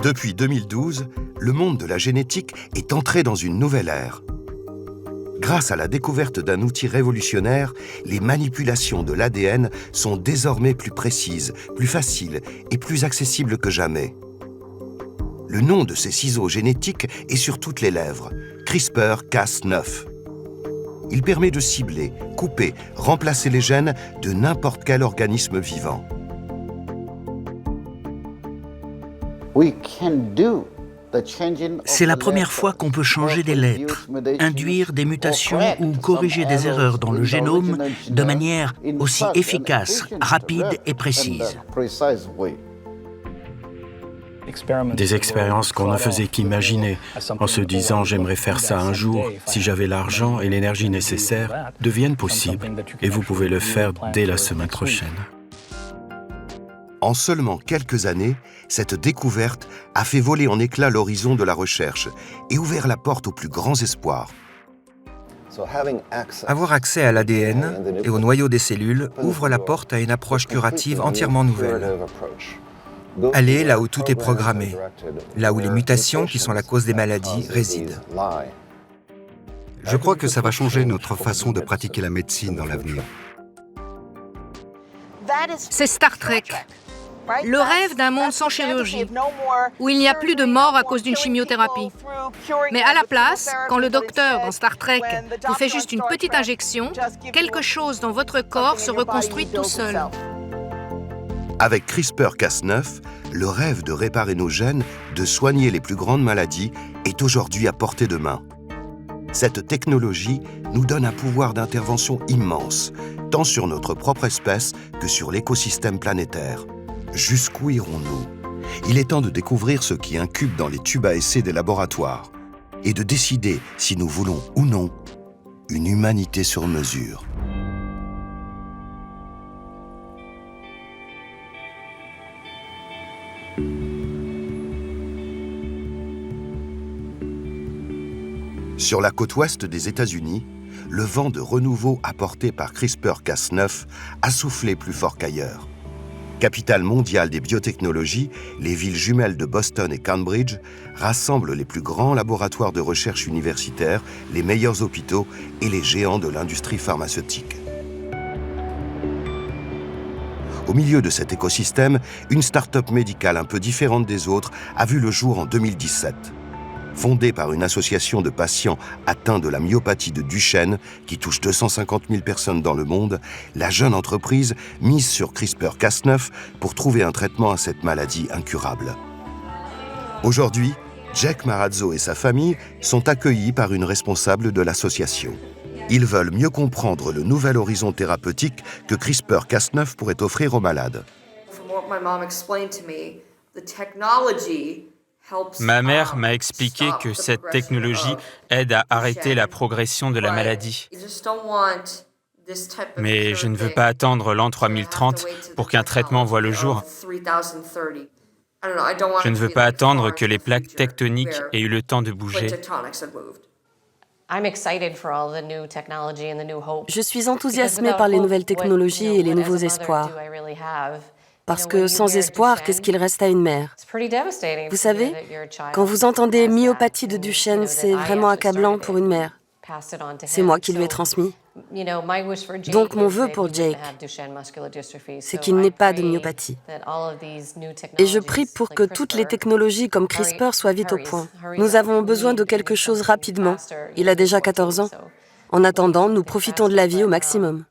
Depuis 2012, le monde de la génétique est entré dans une nouvelle ère. Grâce à la découverte d'un outil révolutionnaire, les manipulations de l'ADN sont désormais plus précises, plus faciles et plus accessibles que jamais. Le nom de ces ciseaux génétiques est sur toutes les lèvres, CRISPR-Cas9. Il permet de cibler, couper, remplacer les gènes de n'importe quel organisme vivant. C'est la première fois qu'on peut changer des lettres, induire des mutations ou corriger des erreurs dans le génome de manière aussi efficace, rapide et précise. Des expériences qu'on ne faisait qu'imaginer, en se disant « j'aimerais faire ça un jour, si j'avais l'argent et l'énergie nécessaires », deviennent possibles, et vous pouvez le faire dès la semaine prochaine. En seulement quelques années, cette découverte a fait voler en éclats l'horizon de la recherche et ouvert la porte aux plus grands espoirs. Avoir accès à l'ADN et au noyau des cellules ouvre la porte à une approche curative entièrement nouvelle. Aller là où tout est programmé, là où les mutations qui sont la cause des maladies résident. Je crois que ça va changer notre façon de pratiquer la médecine dans l'avenir. C'est Star Trek. Le rêve d'un monde sans chirurgie, où il n'y a plus de mort à cause d'une chimiothérapie. Mais à la place, quand le docteur dans Star Trek vous fait juste une petite injection, quelque chose dans votre corps se reconstruit tout seul. Avec CRISPR-Cas9, le rêve de réparer nos gènes, de soigner les plus grandes maladies, est aujourd'hui à portée de main. Cette technologie nous donne un pouvoir d'intervention immense, tant sur notre propre espèce que sur l'écosystème planétaire. Jusqu'où irons-nous? Il est temps de découvrir ce qui incube dans les tubes à essai des laboratoires et de décider si nous voulons ou non une humanité sur mesure. Sur la côte ouest des États-Unis, le vent de renouveau apporté par CRISPR-Cas9 a soufflé plus fort qu'ailleurs. Capitale mondiale des biotechnologies, les villes jumelles de Boston et Cambridge rassemblent les plus grands laboratoires de recherche universitaires, les meilleurs hôpitaux et les géants de l'industrie pharmaceutique. Au milieu de cet écosystème, une start-up médicale un peu différente des autres a vu le jour en 2017. Fondée par une association de patients atteints de la myopathie de Duchenne, qui touche 250 000 personnes dans le monde, la jeune entreprise mise sur CRISPR-Cas9 pour trouver un traitement à cette maladie incurable. Aujourd'hui, Jack Marazzo et sa famille sont accueillis par une responsable de l'association. Ils veulent mieux comprendre le nouvel horizon thérapeutique que CRISPR-Cas9 pourrait offrir aux malades. Ma mère m'a expliqué que cette technologie aide à arrêter la progression de la maladie. Mais je ne veux pas attendre l'an 3030 pour qu'un traitement voie le jour. Je ne veux pas attendre que les plaques tectoniques aient eu le temps de bouger. Je suis enthousiasmée par les nouvelles technologies et les nouveaux espoirs. Parce que sans espoir, qu'est-ce qu'il reste à une mère? Vous savez, quand vous entendez myopathie de Duchenne, c'est vraiment accablant pour une mère. C'est moi qui lui ai transmis. Donc mon vœu pour Jake, c'est qu'il n'ait pas de myopathie. Et je prie pour que toutes les technologies comme CRISPR soient vite au point. Nous avons besoin de quelque chose rapidement. Il a déjà 14 ans. En attendant, nous profitons de la vie au maximum.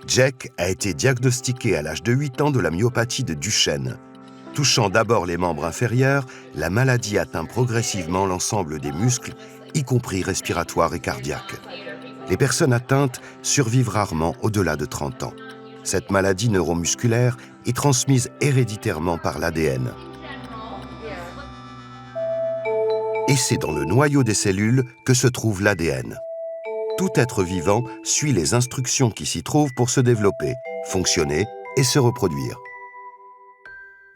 Jack a été diagnostiqué à l'âge de 8 ans de la myopathie de Duchenne. Touchant d'abord les membres inférieurs, la maladie atteint progressivement l'ensemble des muscles, y compris respiratoires et cardiaques. Les personnes atteintes survivent rarement au-delà de 30 ans. Cette maladie neuromusculaire est transmise héréditairement par l'ADN. Et c'est dans le noyau des cellules que se trouve l'ADN. Tout être vivant suit les instructions qui s'y trouvent pour se développer, fonctionner et se reproduire.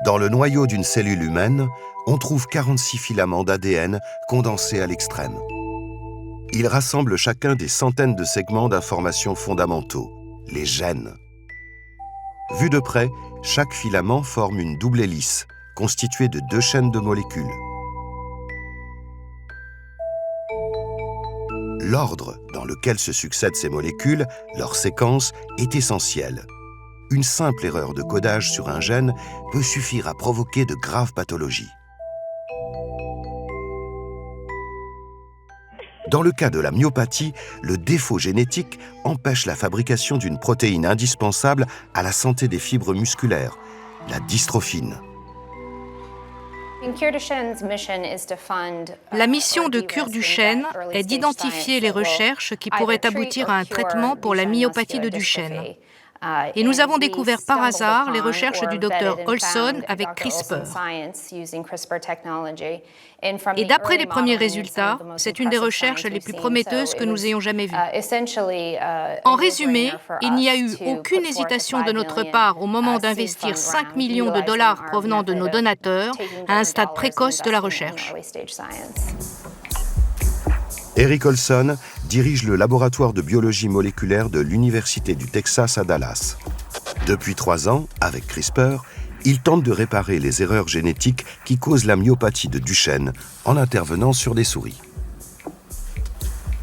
Dans le noyau d'une cellule humaine, on trouve 46 filaments d'ADN condensés à l'extrême. Ils rassemblent chacun des centaines de segments d'informations fondamentaux, les gènes. Vu de près, chaque filament forme une double hélice, constituée de 2 chaînes de molécules. L'ordre dans lequel se succèdent ces molécules, leur séquence, est essentiel. Une simple erreur de codage sur un gène peut suffire à provoquer de graves pathologies. Dans le cas de la myopathie, le défaut génétique empêche la fabrication d'une protéine indispensable à la santé des fibres musculaires, la dystrophine. La mission de Cure-Duchenne est d'identifier les recherches qui pourraient aboutir à un traitement pour la myopathie de Duchenne. Et nous avons découvert par hasard les recherches du Dr Olson avec CRISPR. Et d'après les premiers résultats, c'est une des recherches les plus prometteuses que nous ayons jamais vues. En résumé, il n'y a eu aucune hésitation de notre part au moment d'investir 5 millions de dollars provenant de nos donateurs à un stade précoce de la recherche. Eric Olson dirige le laboratoire de biologie moléculaire de l'Université du Texas à Dallas. Depuis 3 ans, avec CRISPR, il tente de réparer les erreurs génétiques qui causent la myopathie de Duchenne en intervenant sur des souris.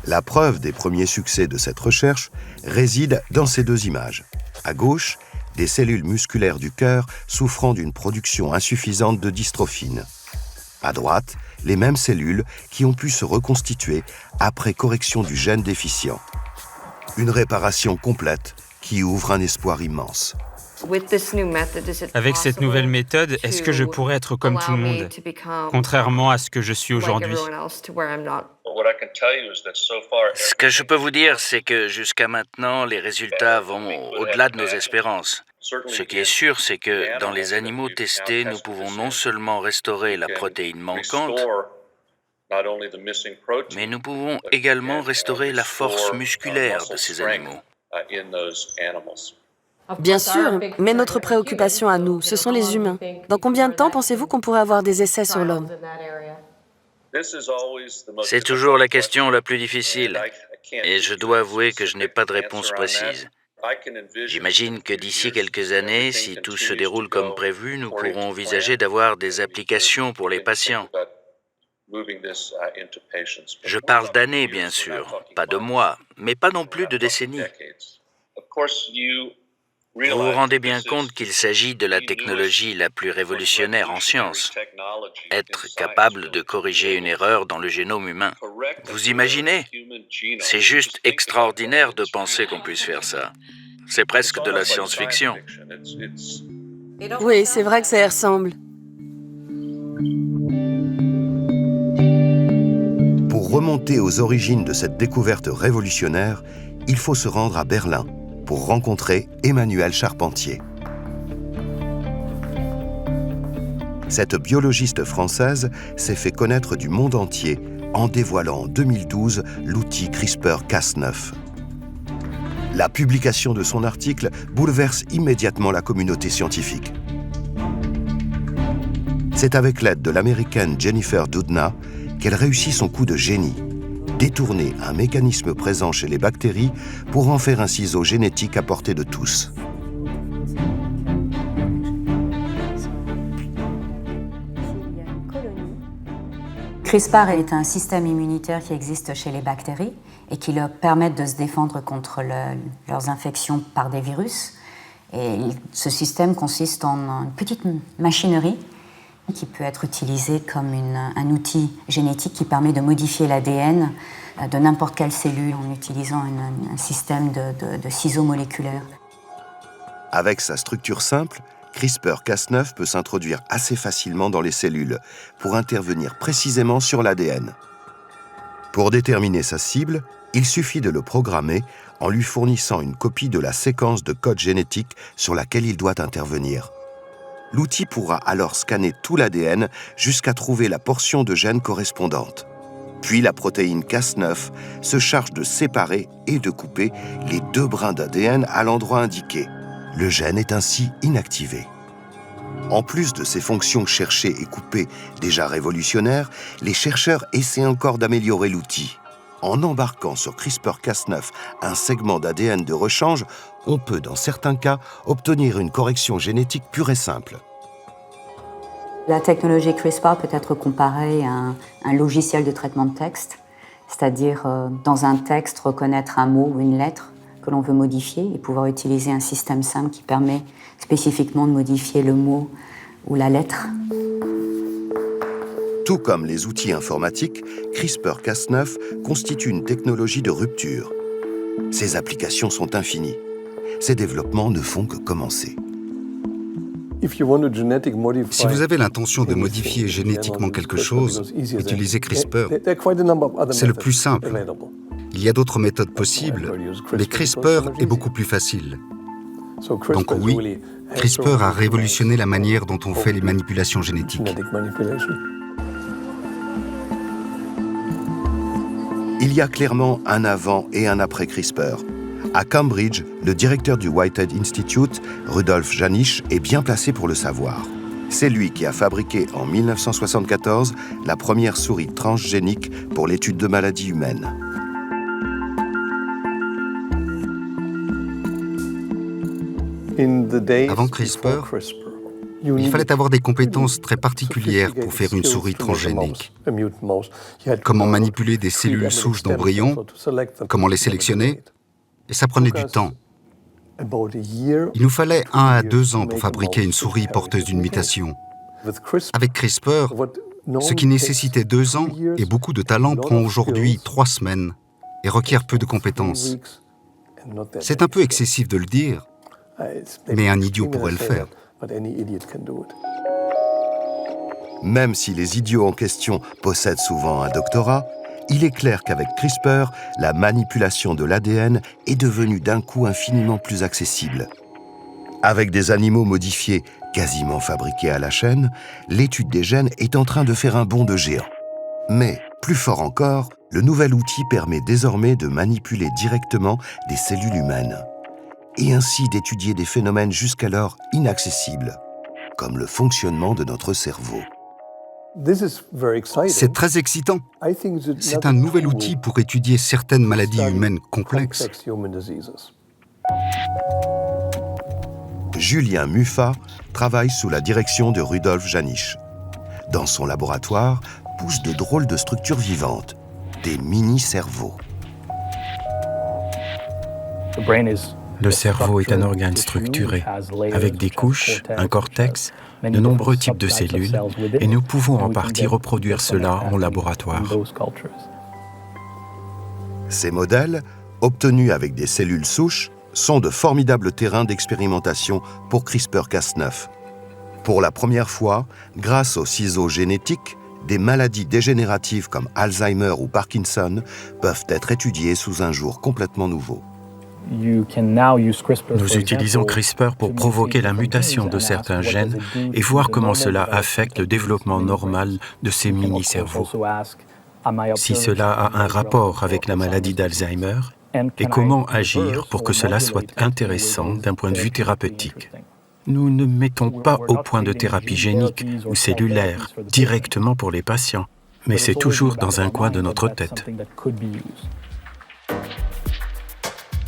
La preuve des premiers succès de cette recherche réside dans ces 2 images. À gauche, des cellules musculaires du cœur souffrant d'une production insuffisante de dystrophine. À droite, les mêmes cellules qui ont pu se reconstituer après correction du gène déficient. Une réparation complète qui ouvre un espoir immense. Avec cette nouvelle méthode, est-ce que je pourrais être comme tout le monde, contrairement à ce que je suis aujourd'hui? Ce que je peux vous dire, c'est que jusqu'à maintenant, les résultats vont au-delà de nos espérances. Ce qui est sûr, c'est que dans les animaux testés, nous pouvons non seulement restaurer la protéine manquante, mais nous pouvons également restaurer la force musculaire de ces animaux. Bien sûr, mais notre préoccupation à nous, ce sont les humains. Dans combien de temps pensez-vous qu'on pourrait avoir des essais sur l'homme? C'est toujours la question la plus difficile, et je dois avouer que je n'ai pas de réponse précise. J'imagine que d'ici quelques années, si tout se déroule comme prévu, nous pourrons envisager d'avoir des applications pour les patients. Je parle d'années, bien sûr, pas de mois, mais pas non plus de décennies. Vous vous rendez bien compte qu'il s'agit de la technologie la plus révolutionnaire en sciences. Être capable de corriger une erreur dans le génome humain. Vous imaginez? C'est juste extraordinaire de penser qu'on puisse faire ça. C'est presque de la science-fiction. Oui, c'est vrai que ça y ressemble. Pour remonter aux origines de cette découverte révolutionnaire, il faut se rendre à Berlin pour rencontrer Emmanuelle Charpentier. Cette biologiste française s'est fait connaître du monde entier en dévoilant en 2012 l'outil CRISPR-Cas9. La publication de son article bouleverse immédiatement la communauté scientifique. C'est avec l'aide de l'américaine Jennifer Doudna qu'elle réussit son coup de génie. Détourner un mécanisme présent chez les bactéries pour en faire un ciseau génétique à portée de tous. CRISPR est un système immunitaire qui existe chez les bactéries et qui leur permet de se défendre contre leurs infections par des virus. Et ce système consiste en une petite machinerie qui peut être utilisé comme un outil génétique qui permet de modifier l'ADN de n'importe quelle cellule en utilisant un système de ciseaux moléculaires. Avec sa structure simple, CRISPR-Cas9 peut s'introduire assez facilement dans les cellules pour intervenir précisément sur l'ADN. Pour déterminer sa cible, il suffit de le programmer en lui fournissant une copie de la séquence de code génétique sur laquelle il doit intervenir. L'outil pourra alors scanner tout l'ADN jusqu'à trouver la portion de gène correspondante. Puis la protéine Cas9 se charge de séparer et de couper les 2 brins d'ADN à l'endroit indiqué. Le gène est ainsi inactivé. En plus de ces fonctions chercher et couper déjà révolutionnaires, les chercheurs essaient encore d'améliorer l'outil. En embarquant sur CRISPR-Cas9 un segment d'ADN de rechange, on peut, dans certains cas, obtenir une correction génétique pure et simple. La technologie CRISPR peut être comparée à un logiciel de traitement de texte, c'est-à-dire dans un texte reconnaître un mot ou une lettre que l'on veut modifier et pouvoir utiliser un système simple qui permet spécifiquement de modifier le mot ou la lettre. Tout comme les outils informatiques, CRISPR-Cas9 constitue une technologie de rupture. Ses applications sont infinies. Ses développements ne font que commencer. Si vous avez l'intention de modifier génétiquement quelque chose, utilisez CRISPR. C'est le plus simple. Il y a d'autres méthodes possibles, mais CRISPR est beaucoup plus facile. Donc oui, CRISPR a révolutionné la manière dont on fait les manipulations génétiques. Il y a clairement un avant et un après CRISPR. À Cambridge, le directeur du Whitehead Institute, Rudolf Janisch, est bien placé pour le savoir. C'est lui qui a fabriqué en 1974 la première souris transgénique pour l'étude de maladies humaines. Avant CRISPR, il fallait avoir des compétences très particulières pour faire une souris transgénique. Comment manipuler des cellules souches d'embryons, comment les sélectionner, et ça prenait du temps. Il nous fallait 1 à 2 ans pour fabriquer une souris porteuse d'une mutation. Avec CRISPR, ce qui nécessitait 2 ans et beaucoup de talent prend aujourd'hui 3 semaines et requiert peu de compétences. C'est un peu excessif de le dire, mais un idiot pourrait le faire. Même si les idiots en question possèdent souvent un doctorat, il est clair qu'avec CRISPR, la manipulation de l'ADN est devenue d'un coup infiniment plus accessible. Avec des animaux modifiés quasiment fabriqués à la chaîne, l'étude des gènes est en train de faire un bond de géant. Mais, plus fort encore, le nouvel outil permet désormais de manipuler directement des cellules humaines, et ainsi d'étudier des phénomènes jusqu'alors inaccessibles, comme le fonctionnement de notre cerveau. C'est très excitant. C'est un nouvel outil pour étudier certaines maladies humaines complexes. Julien Muffat travaille sous la direction de Rudolf Janisch. Dans son laboratoire, poussent de drôles de structures vivantes, des mini-cerveaux. Le cerveau est un organe structuré, avec des couches, un cortex, de nombreux types de cellules, et nous pouvons en partie reproduire cela en laboratoire. Ces modèles, obtenus avec des cellules souches, sont de formidables terrains d'expérimentation pour CRISPR-Cas9. Pour la première fois, grâce aux ciseaux génétiques, des maladies dégénératives comme Alzheimer ou Parkinson peuvent être étudiées sous un jour complètement nouveau. Nous utilisons CRISPR pour provoquer la mutation de certains gènes et voir comment cela affecte le développement normal de ces mini-cerveaux. Si cela a un rapport avec la maladie d'Alzheimer, et comment agir pour que cela soit intéressant d'un point de vue thérapeutique. Nous ne mettons pas au point de thérapie génique ou cellulaire directement pour les patients, mais c'est toujours dans un coin de notre tête.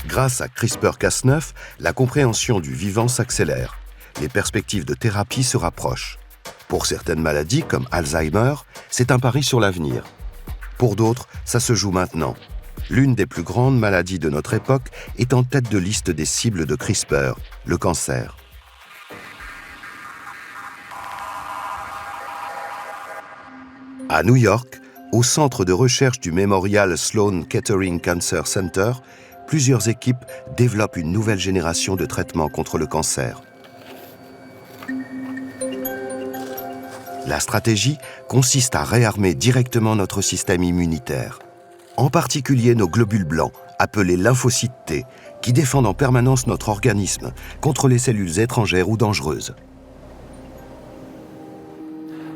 Grâce à CRISPR-Cas9, la compréhension du vivant s'accélère. Les perspectives de thérapie se rapprochent. Pour certaines maladies, comme Alzheimer, c'est un pari sur l'avenir. Pour d'autres, ça se joue maintenant. L'une des plus grandes maladies de notre époque est en tête de liste des cibles de CRISPR, le cancer. À New York, au centre de recherche du Memorial Sloan Kettering Cancer Center, plusieurs équipes développent une nouvelle génération de traitements contre le cancer. La stratégie consiste à réarmer directement notre système immunitaire, en particulier nos globules blancs, appelés lymphocytes T, qui défendent en permanence notre organisme contre les cellules étrangères ou dangereuses.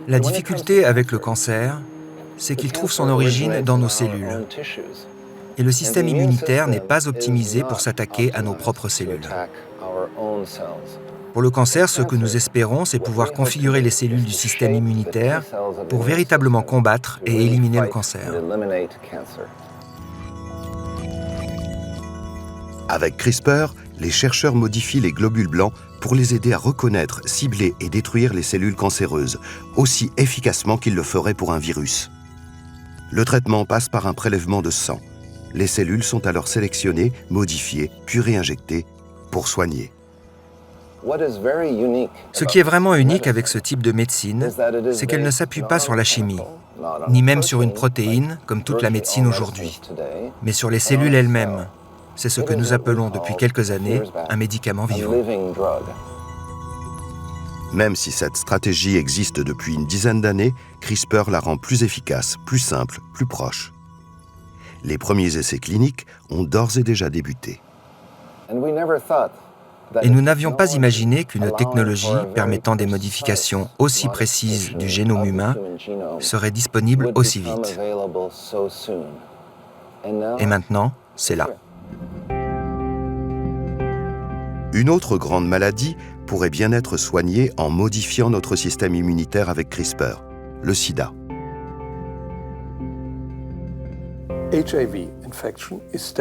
La difficulté avec le cancer, c'est qu'il trouve son origine dans nos cellules. Et le système immunitaire n'est pas optimisé pour s'attaquer à nos propres cellules. Pour le cancer, ce que nous espérons, c'est pouvoir configurer les cellules du système immunitaire pour véritablement combattre et éliminer le cancer. Avec CRISPR, les chercheurs modifient les globules blancs pour les aider à reconnaître, cibler et détruire les cellules cancéreuses, aussi efficacement qu'ils le feraient pour un virus. Le traitement passe par un prélèvement de sang. Les cellules sont alors sélectionnées, modifiées, puis réinjectées pour soigner. Ce qui est vraiment unique avec ce type de médecine, c'est qu'elle ne s'appuie pas sur la chimie, ni même sur une protéine, comme toute la médecine aujourd'hui, mais sur les cellules elles-mêmes. C'est ce que nous appelons depuis quelques années un médicament vivant. Même si cette stratégie existe depuis une dizaine d'années, CRISPR la rend plus efficace, plus simple, plus proche. Les premiers essais cliniques ont d'ores et déjà débuté. Et nous n'avions pas imaginé qu'une technologie permettant des modifications aussi précises du génome humain serait disponible aussi vite. Et maintenant, c'est là. Une autre grande maladie pourrait bien être soignée en modifiant notre système immunitaire avec CRISPR, le sida.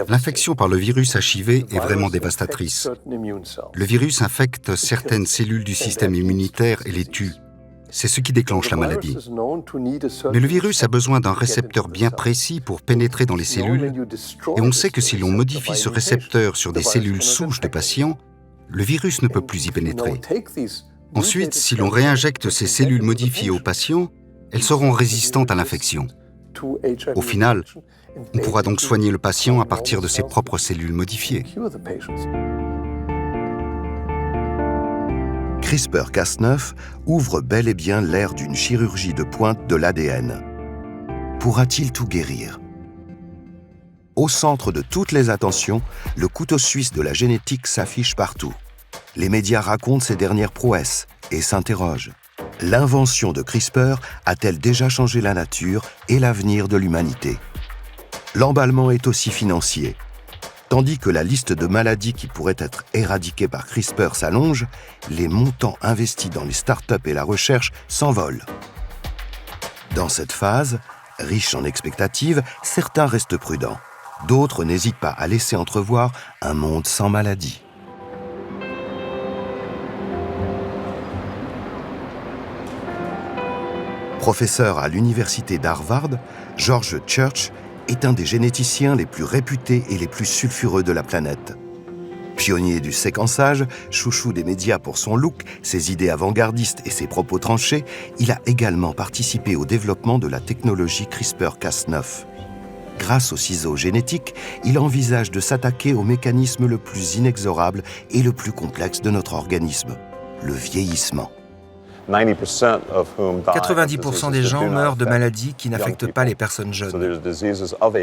L'infection par le virus HIV est vraiment dévastatrice. Le virus infecte certaines cellules du système immunitaire et les tue. C'est ce qui déclenche la maladie. Mais le virus a besoin d'un récepteur bien précis pour pénétrer dans les cellules, et on sait que si l'on modifie ce récepteur sur des cellules souches de patients, le virus ne peut plus y pénétrer. Ensuite, si l'on réinjecte ces cellules modifiées aux patients, elles seront résistantes à l'infection. Au final, on pourra donc soigner le patient à partir de ses propres cellules modifiées. CRISPR-Cas9 ouvre bel et bien l'ère d'une chirurgie de pointe de l'ADN. Pourra-t-il tout guérir ? Au centre de toutes les attentions, le couteau suisse de la génétique s'affiche partout. Les médias racontent ses dernières prouesses et s'interrogent. L'invention de CRISPR a-t-elle déjà changé la nature et l'avenir de l'humanité ? L'emballement est aussi financier. Tandis que la liste de maladies qui pourraient être éradiquées par CRISPR s'allonge, les montants investis dans les startups et la recherche s'envolent. Dans cette phase, riche en expectatives, certains restent prudents. D'autres n'hésitent pas à laisser entrevoir un monde sans maladie. Professeur à l'université d'Harvard, George Church est un des généticiens les plus réputés et les plus sulfureux de la planète. Pionnier du séquençage, chouchou des médias pour son look, ses idées avant-gardistes et ses propos tranchés, il a également participé au développement de la technologie CRISPR-Cas9. Grâce aux ciseaux génétiques, il envisage de s'attaquer au mécanisme le plus inexorable et le plus complexe de notre organisme, le vieillissement. 90% des gens meurent de maladies qui n'affectent pas les personnes jeunes.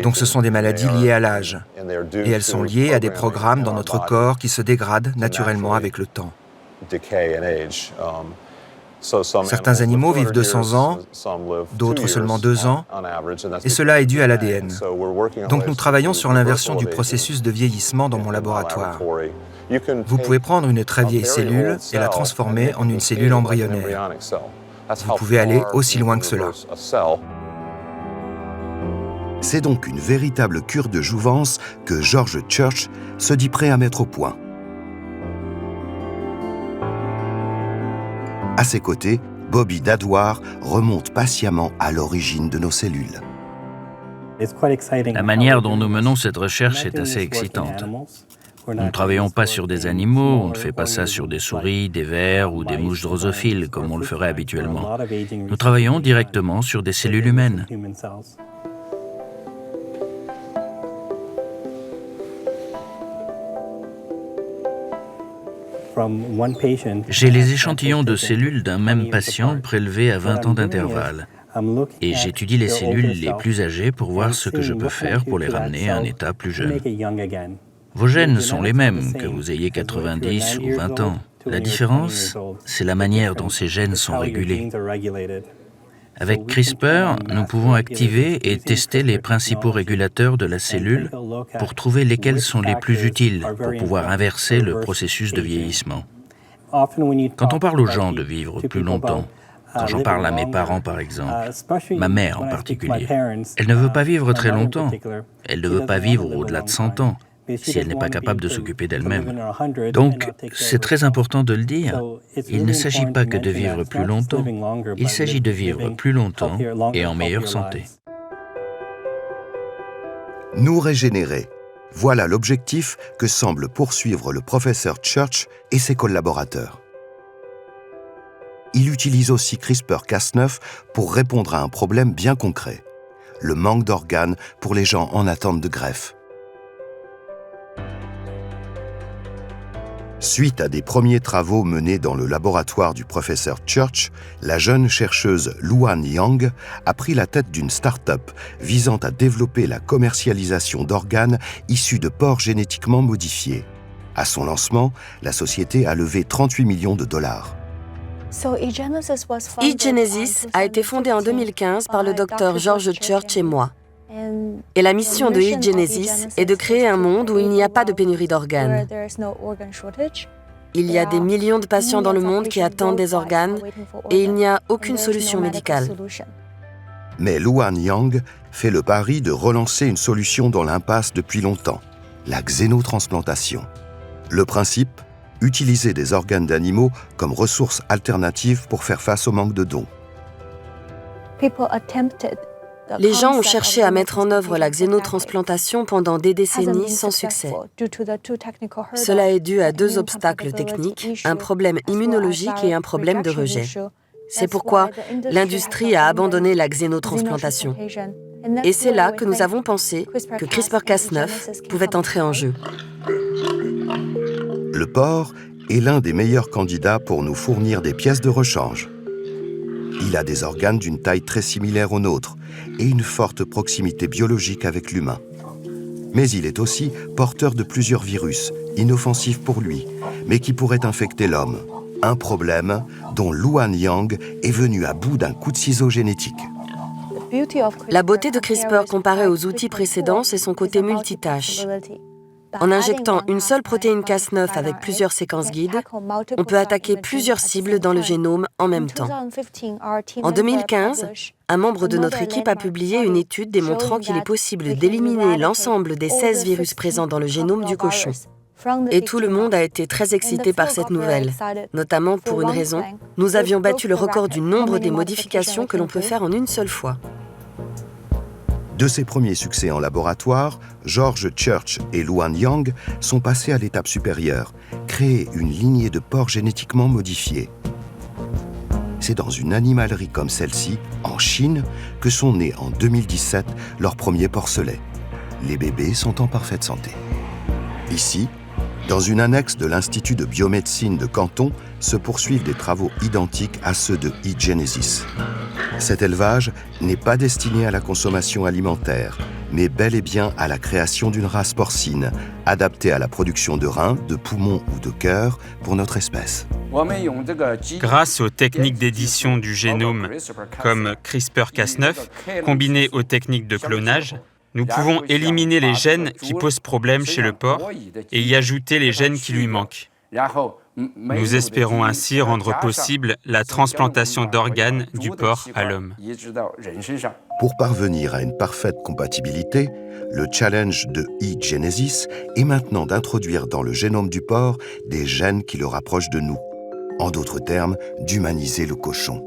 Donc ce sont des maladies liées à l'âge. Et elles sont liées à des programmes dans notre corps qui se dégradent naturellement avec le temps. Certains animaux vivent 200 ans, d'autres seulement 2 ans, et cela est dû à l'ADN. Donc nous travaillons sur l'inversion du processus de vieillissement dans mon laboratoire. Vous pouvez prendre une très vieille cellule et la transformer en une cellule embryonnaire. Vous pouvez aller aussi loin que cela. C'est donc une véritable cure de jouvence que George Church se dit prêt à mettre au point. À ses côtés, Bobby Dadwar remonte patiemment à l'origine de nos cellules. La manière dont nous menons cette recherche est assez excitante. Nous ne travaillons pas sur des animaux, on ne fait pas ça sur des souris, des vers ou des mouches drosophiles comme on le ferait habituellement. Nous travaillons directement sur des cellules humaines. J'ai les échantillons de cellules d'un même patient prélevés à 20 ans d'intervalle. Et j'étudie les cellules les plus âgées pour voir ce que je peux faire pour les ramener à un état plus jeune. Vos gènes sont les mêmes, que vous ayez 90 ou 20 ans. La différence, c'est la manière dont ces gènes sont régulés. Avec CRISPR, nous pouvons activer et tester les principaux régulateurs de la cellule pour trouver lesquels sont les plus utiles pour pouvoir inverser le processus de vieillissement. Quand on parle aux gens de vivre plus longtemps, quand j'en parle à mes parents par exemple, ma mère en particulier, elle ne veut pas vivre très longtemps, elle ne veut pas vivre au-delà de 100 ans, si elle n'est pas capable de s'occuper d'elle-même. Donc, c'est très important de le dire, il ne s'agit pas que de vivre plus longtemps, il s'agit de vivre plus longtemps et en meilleure santé. Nous régénérer. Voilà l'objectif que semble poursuivre le professeur Church et ses collaborateurs. Il utilise aussi CRISPR-Cas9 pour répondre à un problème bien concret, le manque d'organes pour les gens en attente de greffe. Suite à des premiers travaux menés dans le laboratoire du professeur Church, la jeune chercheuse Luan Yang a pris la tête d'une start-up visant à développer la commercialisation d'organes issus de porcs génétiquement modifiés. À son lancement, la société a levé 38 millions de dollars. eGenesis a été fondée en 2015 par le docteur George Church et moi. Et la mission de eGenesis est de créer un monde où il n'y a pas de pénurie d'organes. Il y a des millions de patients dans le monde qui attendent des organes et il n'y a aucune solution médicale. Mais Luan Yang fait le pari de relancer une solution dans l'impasse depuis longtemps, la xénotransplantation. Le principe, utiliser des organes d'animaux comme ressource alternative pour faire face au manque de dons. Les gens ont cherché à mettre en œuvre la xénotransplantation pendant des décennies sans succès. Cela est dû à deux obstacles techniques, un problème immunologique et un problème de rejet. C'est pourquoi l'industrie a abandonné la xénotransplantation. Et c'est là que nous avons pensé que CRISPR-Cas9 pouvait entrer en jeu. Le porc est l'un des meilleurs candidats pour nous fournir des pièces de rechange. Il a des organes d'une taille très similaire aux nôtres et une forte proximité biologique avec l'humain. Mais il est aussi porteur de plusieurs virus, inoffensifs pour lui, mais qui pourraient infecter l'homme. Un problème dont Luan Yang est venu à bout d'un coup de ciseau génétique. La beauté de CRISPR comparée aux outils précédents, c'est son côté multitâche. En injectant une seule protéine Cas9 avec plusieurs séquences guides, on peut attaquer plusieurs cibles dans le génome en même temps. En 2015, un membre de notre équipe a publié une étude démontrant qu'il est possible d'éliminer l'ensemble des 16 virus présents dans le génome du cochon. Et tout le monde a été très excité par cette nouvelle, notamment pour une raison, nous avions battu le record du nombre des modifications que l'on peut faire en une seule fois. De ses premiers succès en laboratoire, George Church et Luan Yang sont passés à l'étape supérieure, créer une lignée de porcs génétiquement modifiés. C'est dans une animalerie comme celle-ci, en Chine, que sont nés en 2017 leurs premiers porcelets. Les bébés sont en parfaite santé. Ici, dans une annexe de l'Institut de biomédecine de Canton, se poursuivent des travaux identiques à ceux de eGenesis. Cet élevage n'est pas destiné à la consommation alimentaire, mais bel et bien à la création d'une race porcine, adaptée à la production de reins, de poumons ou de cœurs pour notre espèce. Grâce aux techniques d'édition du génome comme CRISPR-Cas9, combinées aux techniques de clonage, nous pouvons éliminer les gènes qui posent problème chez le porc et y ajouter les gènes qui lui manquent. Nous espérons ainsi rendre possible la transplantation d'organes du porc à l'homme. Pour parvenir à une parfaite compatibilité, le challenge de eGenesis est maintenant d'introduire dans le génome du porc des gènes qui le rapprochent de nous. En d'autres termes, d'humaniser le cochon.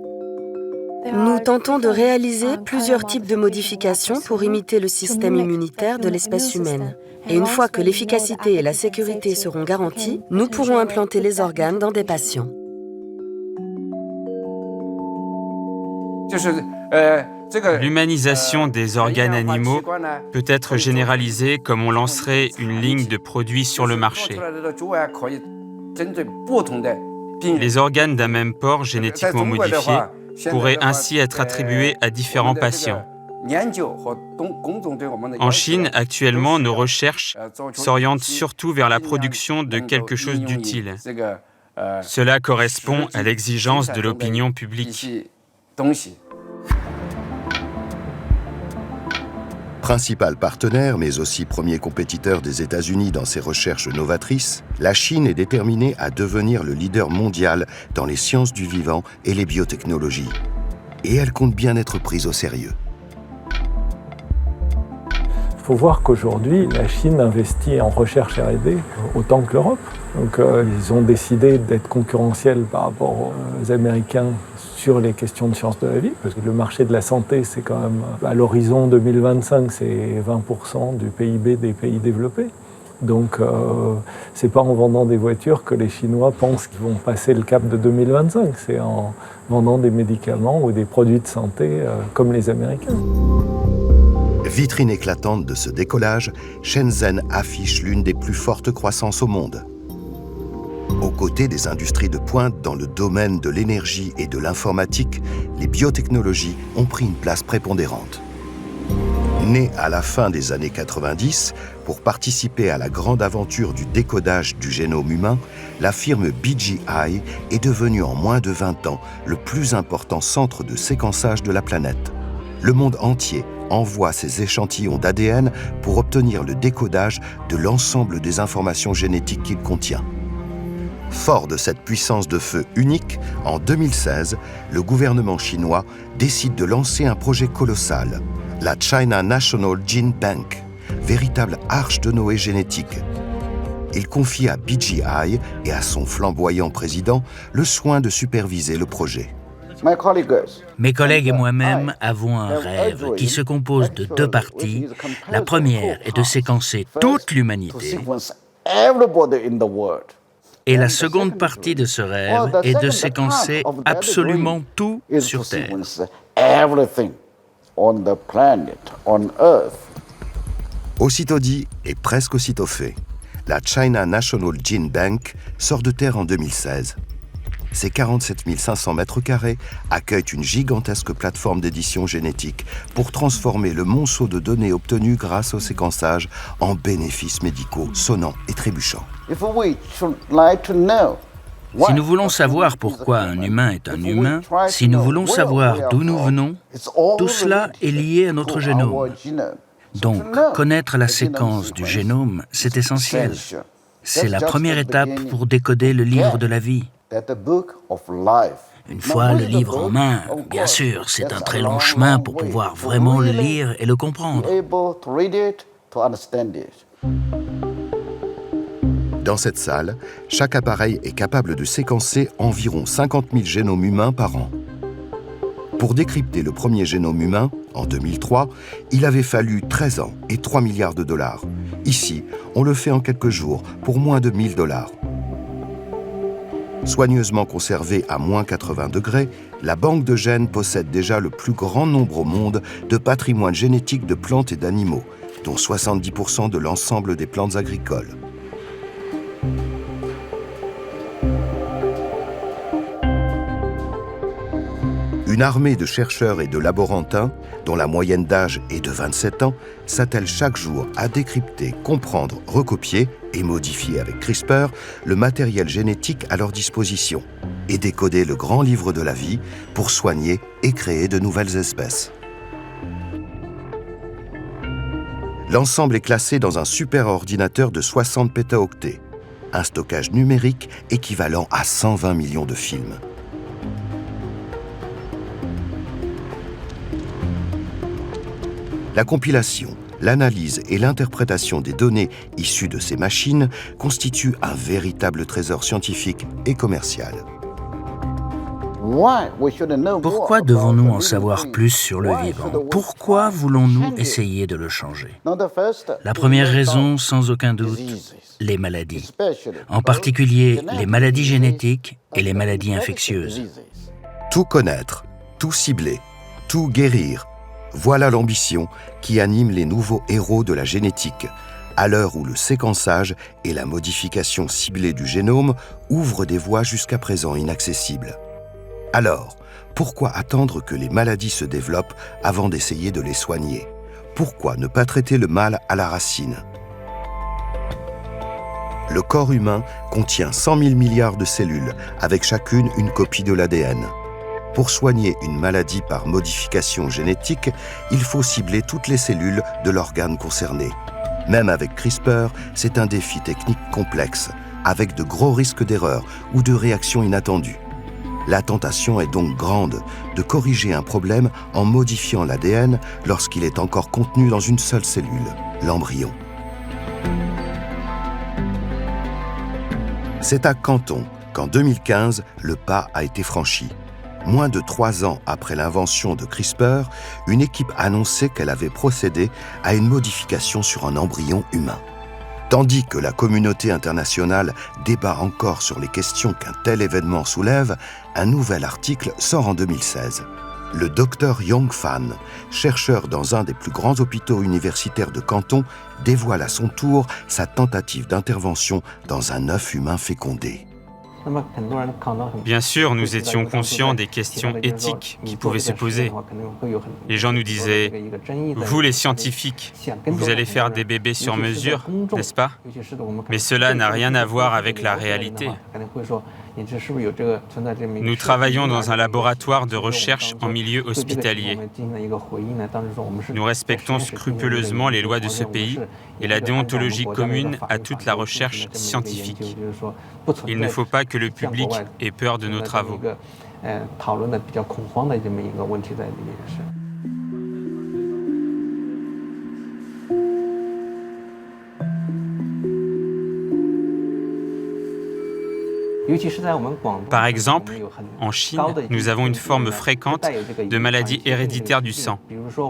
Nous tentons de réaliser plusieurs types de modifications pour imiter le système immunitaire de l'espèce humaine. Et une fois que l'efficacité et la sécurité seront garanties, nous pourrons implanter les organes dans des patients. L'humanisation des organes animaux peut être généralisée comme on lancerait une ligne de produits sur le marché. Les organes d'un même porc génétiquement modifié pourraient ainsi être attribués à différents patients. En Chine, actuellement, nos recherches s'orientent surtout vers la production de quelque chose d'utile. Cela correspond à l'exigence de l'opinion publique. Principal partenaire, mais aussi premier compétiteur des États-Unis dans ses recherches novatrices, la Chine est déterminée à devenir le leader mondial dans les sciences du vivant et les biotechnologies. Et elle compte bien être prise au sérieux. faut voir qu'aujourd'hui, la Chine investit en recherche R&D autant que l'Europe. Donc ils ont décidé d'être concurrentiels par rapport aux Américains sur les questions de sciences de la vie, parce que le marché de la santé, c'est quand même, à l'horizon 2025, c'est 20% du PIB des pays développés. Donc c'est pas en vendant des voitures que les Chinois pensent qu'ils vont passer le cap de 2025, c'est en vendant des médicaments ou des produits de santé comme les Américains. Vitrine éclatante de ce décollage, Shenzhen affiche l'une des plus fortes croissances au monde. Aux côtés des industries de pointe dans le domaine de l'énergie et de l'informatique, les biotechnologies ont pris une place prépondérante. Née à la fin des années 90, pour participer à la grande aventure du décodage du génome humain, la firme BGI est devenue en moins de 20 ans le plus important centre de séquençage de la planète. Le monde entier envoie ses échantillons d'ADN pour obtenir le décodage de l'ensemble des informations génétiques qu'il contient. Fort de cette puissance de feu unique, en 2016, le gouvernement chinois décide de lancer un projet colossal, la China National Gene Bank, véritable arche de Noé génétique. Il confie à BGI et à son flamboyant président le soin de superviser le projet. Mes collègues et moi-même avons un rêve qui se compose de deux parties. La première est de séquencer toute l'humanité. Et la seconde partie de ce rêve est de séquencer absolument tout sur Terre. Aussitôt dit et presque aussitôt fait, la China National Gene Bank sort de terre en 2016. Ces 47 500 mètres carrés accueillent une gigantesque plateforme d'édition génétique pour transformer le monceau de données obtenues grâce au séquençage en bénéfices médicaux sonnants et trébuchants. Si nous voulons savoir pourquoi un humain est un humain, si nous voulons savoir d'où nous venons, tout cela est lié à notre génome. Donc, connaître la séquence du génome, c'est essentiel. C'est la première étape pour décoder le livre de la vie. Une fois le livre en main, bien sûr, c'est un très long chemin pour pouvoir vraiment le lire et le comprendre. Dans cette salle, chaque appareil est capable de séquencer environ 50 000 génomes humains par an. Pour décrypter le premier génome humain, en 2003, il avait fallu 13 ans et 3 milliards de dollars. Ici, on le fait en quelques jours pour moins de 1 000 $. Soigneusement conservée à moins 80 degrés, la banque de gènes possède déjà le plus grand nombre au monde de patrimoine génétique de plantes et d'animaux, dont 70% de l'ensemble des plantes agricoles. Une armée de chercheurs et de laborantins, dont la moyenne d'âge est de 27 ans, s'attelle chaque jour à décrypter, comprendre, recopier et modifier avec CRISPR le matériel génétique à leur disposition et décoder le grand livre de la vie pour soigner et créer de nouvelles espèces. L'ensemble est classé dans un superordinateur de 60 pétaoctets, un stockage numérique équivalent à 120 millions de films. La compilation, l'analyse et l'interprétation des données issues de ces machines constituent un véritable trésor scientifique et commercial. Pourquoi devons-nous en savoir plus sur le vivant? Pourquoi voulons-nous essayer de le changer? La première raison, sans aucun doute, les maladies. En particulier, les maladies génétiques et les maladies infectieuses. Tout connaître, tout cibler, tout guérir. Voilà l'ambition qui anime les nouveaux héros de la génétique, à l'heure où le séquençage et la modification ciblée du génome ouvrent des voies jusqu'à présent inaccessibles. Alors, pourquoi attendre que les maladies se développent avant d'essayer de les soigner? Pourquoi ne pas traiter le mal à la racine? Le corps humain contient 100 000 milliards de cellules, avec chacune une copie de l'ADN. Pour soigner une maladie par modification génétique, il faut cibler toutes les cellules de l'organe concerné. Même avec CRISPR, c'est un défi technique complexe, avec de gros risques d'erreur ou de réactions inattendues. La tentation est donc grande de corriger un problème en modifiant l'ADN lorsqu'il est encore contenu dans une seule cellule, l'embryon. C'est à Canton qu'en 2015, le pas a été franchi. Moins de 3 ans après l'invention de CRISPR, une équipe annonçait qu'elle avait procédé à une modification sur un embryon humain. Tandis que la communauté internationale débat encore sur les questions qu'un tel événement soulève, un nouvel article sort en 2016. Le docteur Yong Fan, chercheur dans un des plus grands hôpitaux universitaires de Canton, dévoile à son tour sa tentative d'intervention dans un œuf humain fécondé. Bien sûr, nous étions conscients des questions éthiques qui pouvaient se poser. Les gens nous disaient « Vous, les scientifiques, vous allez faire des bébés sur mesure, n'est-ce pas ? Mais cela n'a rien à voir avec la réalité. Nous travaillons dans un laboratoire de recherche en milieu hospitalier. Nous respectons scrupuleusement les lois de ce pays et la déontologie commune à toute la recherche scientifique. Il ne faut pas que le public ait peur de nos travaux. Par exemple, en Chine, nous avons une forme fréquente de maladie héréditaire du sang,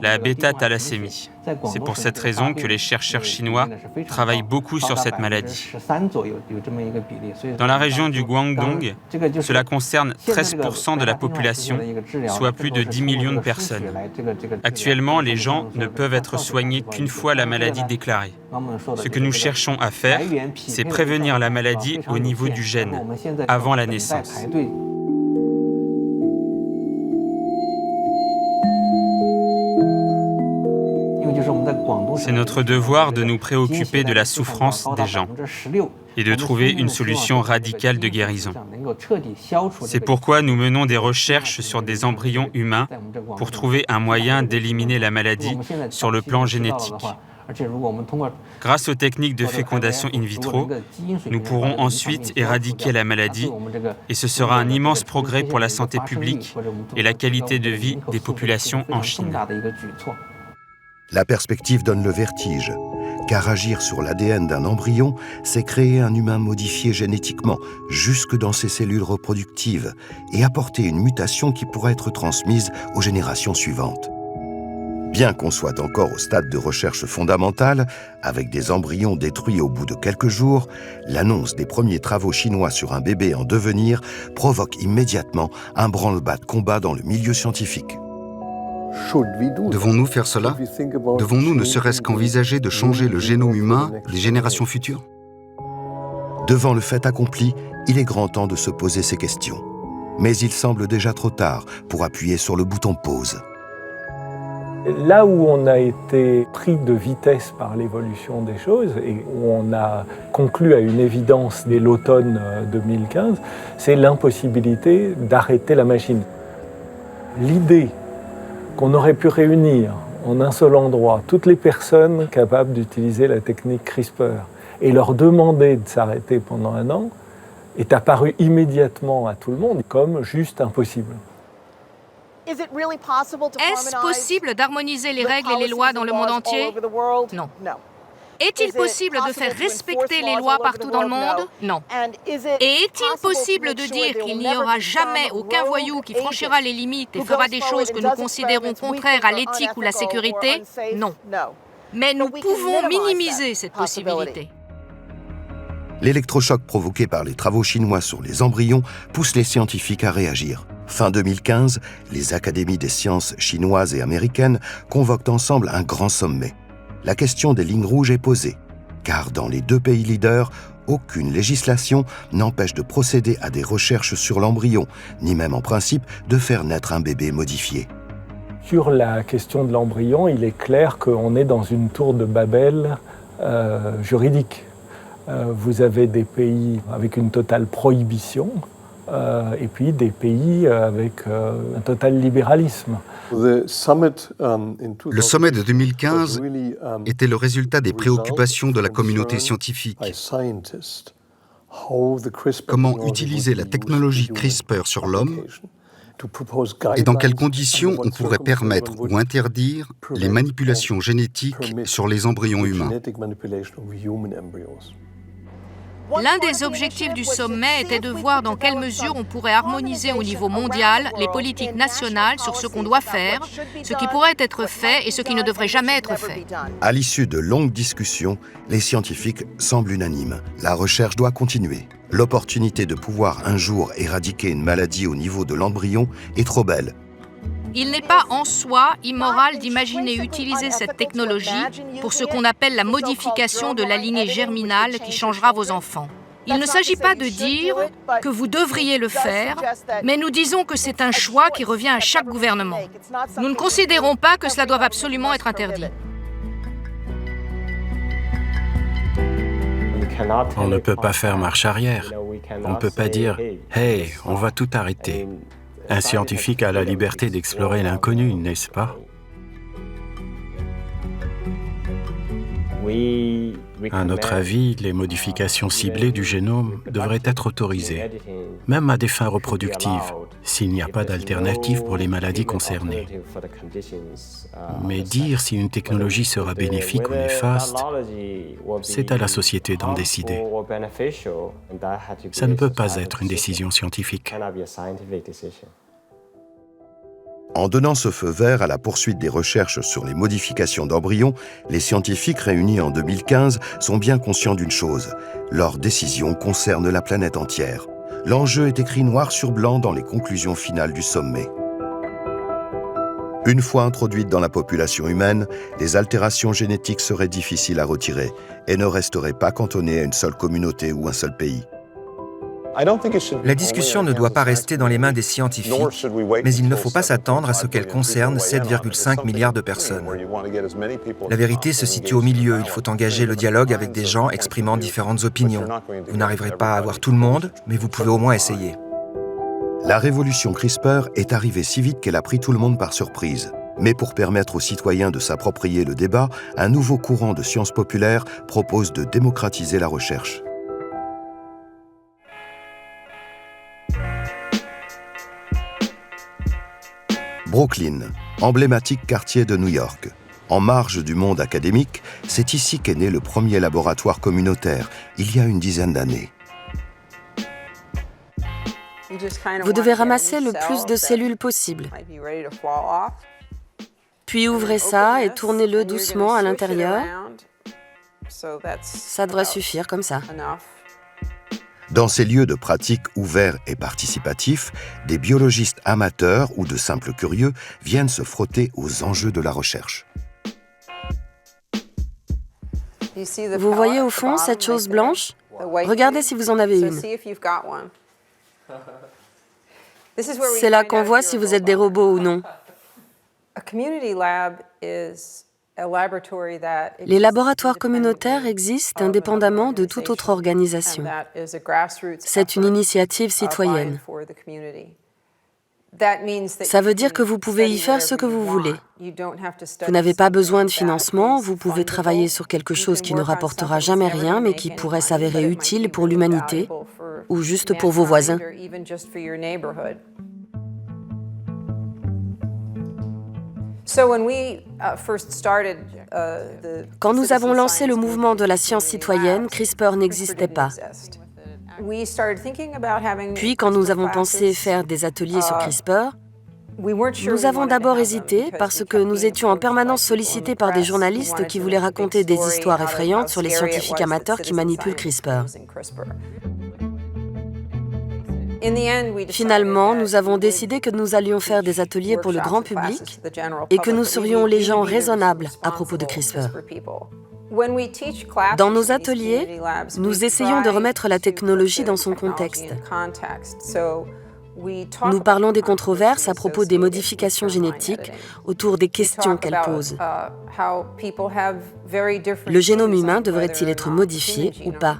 la bêta-thalassémie. C'est pour cette raison que les chercheurs chinois travaillent beaucoup sur cette maladie. Dans la région du Guangdong, cela concerne 13% de la population, soit plus de 10 millions de personnes. Actuellement, les gens ne peuvent être soignés qu'une fois la maladie déclarée. Ce que nous cherchons à faire, c'est prévenir la maladie au niveau du gène, avant la naissance. C'est notre devoir de nous préoccuper de la souffrance des gens et de trouver une solution radicale de guérison. C'est pourquoi nous menons des recherches sur des embryons humains pour trouver un moyen d'éliminer la maladie sur le plan génétique. Grâce aux techniques de fécondation in vitro, nous pourrons ensuite éradiquer la maladie et ce sera un immense progrès pour la santé publique et la qualité de vie des populations en Chine. La perspective donne le vertige, car agir sur l'ADN d'un embryon, c'est créer un humain modifié génétiquement, jusque dans ses cellules reproductives, et apporter une mutation qui pourrait être transmise aux générations suivantes. Bien qu'on soit encore au stade de recherche fondamentale, avec des embryons détruits au bout de quelques jours, l'annonce des premiers travaux chinois sur un bébé en devenir provoque immédiatement un branle-bas de combat dans le milieu scientifique. Devons-nous faire cela ? Devons-nous ne serait-ce qu'envisager de changer le génome humain des générations futures ? Devant le fait accompli, il est grand temps de se poser ces questions. Mais il semble déjà trop tard pour appuyer sur le bouton pause. Là où on a été pris de vitesse par l'évolution des choses et où on a conclu à une évidence dès l'automne 2015, c'est l'impossibilité d'arrêter la machine. L'idée qu'on aurait pu réunir en un seul endroit toutes les personnes capables d'utiliser la technique CRISPR et leur demander de s'arrêter pendant 1 an est apparue immédiatement à tout le monde comme juste impossible. Est-ce possible d'harmoniser les règles et les lois dans le monde entier ? Non. Est-il possible de faire respecter les lois partout dans le monde ? Non. Et est-il possible de dire qu'il n'y aura jamais aucun voyou qui franchira les limites et fera des choses que nous considérons contraires à l'éthique ou la sécurité ? Non. Mais nous pouvons minimiser cette possibilité. L'électrochoc provoqué par les travaux chinois sur les embryons pousse les scientifiques à réagir. Fin 2015, les académies des sciences chinoises et américaines convoquent ensemble un grand sommet. La question des lignes rouges est posée, car dans les 2 pays leaders, aucune législation n'empêche de procéder à des recherches sur l'embryon, ni même en principe de faire naître un bébé modifié. Sur la question de l'embryon, il est clair qu'on est dans une tour de Babel juridique. Vous avez des pays avec une totale prohibition, et puis des pays avec un total libéralisme. Le sommet de 2015 était le résultat des préoccupations de la communauté scientifique. Comment utiliser la technologie CRISPR sur l'homme et dans quelles conditions on pourrait permettre ou interdire les manipulations génétiques sur les embryons humains. L'un des objectifs du sommet était de voir dans quelle mesure on pourrait harmoniser au niveau mondial les politiques nationales sur ce qu'on doit faire, ce qui pourrait être fait et ce qui ne devrait jamais être fait. À l'issue de longues discussions, les scientifiques semblent unanimes. La recherche doit continuer. L'opportunité de pouvoir un jour éradiquer une maladie au niveau de l'embryon est trop belle. Il n'est pas en soi immoral d'imaginer utiliser cette technologie pour ce qu'on appelle la modification de la lignée germinale qui changera vos enfants. Il ne s'agit pas de dire que vous devriez le faire, mais nous disons que c'est un choix qui revient à chaque gouvernement. Nous ne considérons pas que cela doive absolument être interdit. On ne peut pas faire marche arrière. On ne peut pas dire « Hey, on va tout arrêter ». Un scientifique a la liberté d'explorer l'inconnu, n'est-ce pas? À notre avis, les modifications ciblées du génome devraient être autorisées, même à des fins reproductives, s'il n'y a pas d'alternative pour les maladies concernées. Mais dire si une technologie sera bénéfique ou néfaste, c'est à la société d'en décider. Ça ne peut pas être une décision scientifique. En donnant ce feu vert à la poursuite des recherches sur les modifications d'embryons, les scientifiques réunis en 2015 sont bien conscients d'une chose. Leur décision concerne la planète entière. L'enjeu est écrit noir sur blanc dans les conclusions finales du sommet. Une fois introduites dans la population humaine, les altérations génétiques seraient difficiles à retirer et ne resteraient pas cantonnées à une seule communauté ou un seul pays. La discussion ne doit pas rester dans les mains des scientifiques, mais il ne faut pas s'attendre à ce qu'elle concerne 7,5 milliards de personnes. La vérité se situe au milieu. Il faut engager le dialogue avec des gens exprimant différentes opinions. Vous n'arriverez pas à avoir tout le monde, mais vous pouvez au moins essayer. La révolution CRISPR est arrivée si vite qu'elle a pris tout le monde par surprise. Mais pour permettre aux citoyens de s'approprier le débat, un nouveau courant de sciences populaires propose de démocratiser la recherche. Brooklyn, emblématique quartier de New York. En marge du monde académique, c'est ici qu'est né le premier laboratoire communautaire, il y a une dizaine d'années. Vous devez ramasser le plus de cellules possible. Puis ouvrez ça et tournez-le doucement à l'intérieur. Ça devrait suffire comme ça. Dans ces lieux de pratique ouverts et participatifs, des biologistes amateurs ou de simples curieux viennent se frotter aux enjeux de la recherche. Vous voyez au fond cette chose blanche? Regardez si vous en avez une. C'est là qu'on voit si vous êtes des robots ou non. Les laboratoires communautaires existent indépendamment de toute autre organisation. C'est une initiative citoyenne. Ça veut dire que vous pouvez y faire ce que vous voulez. Vous n'avez pas besoin de financement, vous pouvez travailler sur quelque chose qui ne rapportera jamais rien, mais qui pourrait s'avérer utile pour l'humanité, ou juste pour vos voisins. Quand nous avons lancé le mouvement de la science citoyenne, CRISPR n'existait pas. Puis, quand nous avons pensé faire des ateliers sur CRISPR, nous avons d'abord hésité parce que nous étions en permanence sollicités par des journalistes qui voulaient raconter des histoires effrayantes sur les scientifiques amateurs qui manipulent CRISPR. Finalement, nous avons décidé que nous allions faire des ateliers pour le grand public et que nous serions les gens raisonnables à propos de CRISPR. Dans nos ateliers, nous essayons de remettre la technologie dans son contexte. Nous parlons des controverses à propos des modifications génétiques autour des questions qu'elles posent. Le génome humain devrait-il être modifié ou pas?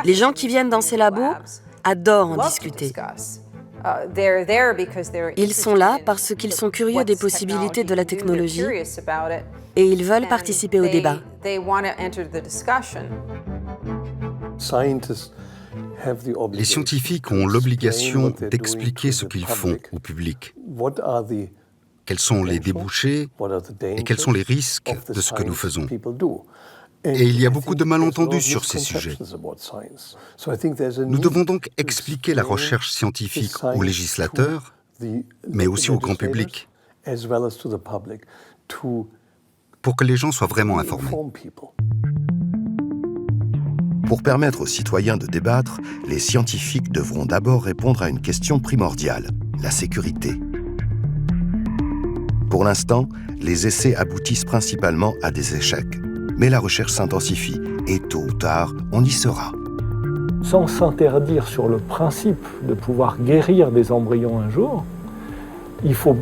Les gens qui viennent dans ces labos adorent en discuter. Ils sont là parce qu'ils sont curieux des possibilités de la technologie et ils veulent participer au débat. Les scientifiques ont l'obligation d'expliquer ce qu'ils font au public. Quels sont les débouchés et quels sont les risques de ce que nous faisons. Et il y a beaucoup de malentendus sur ces sujets. Nous devons donc expliquer la recherche scientifique aux législateurs, mais aussi au grand public, pour que les gens soient vraiment informés. Pour permettre aux citoyens de débattre, les scientifiques devront d'abord répondre à une question primordiale, la sécurité. Pour l'instant, les essais aboutissent principalement à des échecs. Mais la recherche s'intensifie et tôt ou tard, on y sera. Sans s'interdire sur le principe de pouvoir guérir des embryons un jour, il faut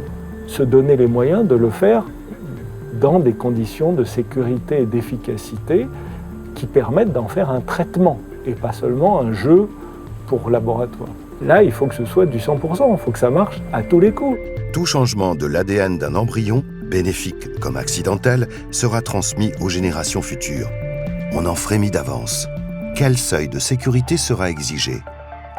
se donner les moyens de le faire dans des conditions de sécurité et d'efficacité qui permettent d'en faire un traitement et pas seulement un jeu pour laboratoire. Là, il faut que ce soit du 100%, il faut que ça marche à tous les coups. Tout changement de l'ADN d'un embryon, bénéfique comme accidentel, sera transmis aux générations futures. On en frémit d'avance. Quel seuil de sécurité sera exigé?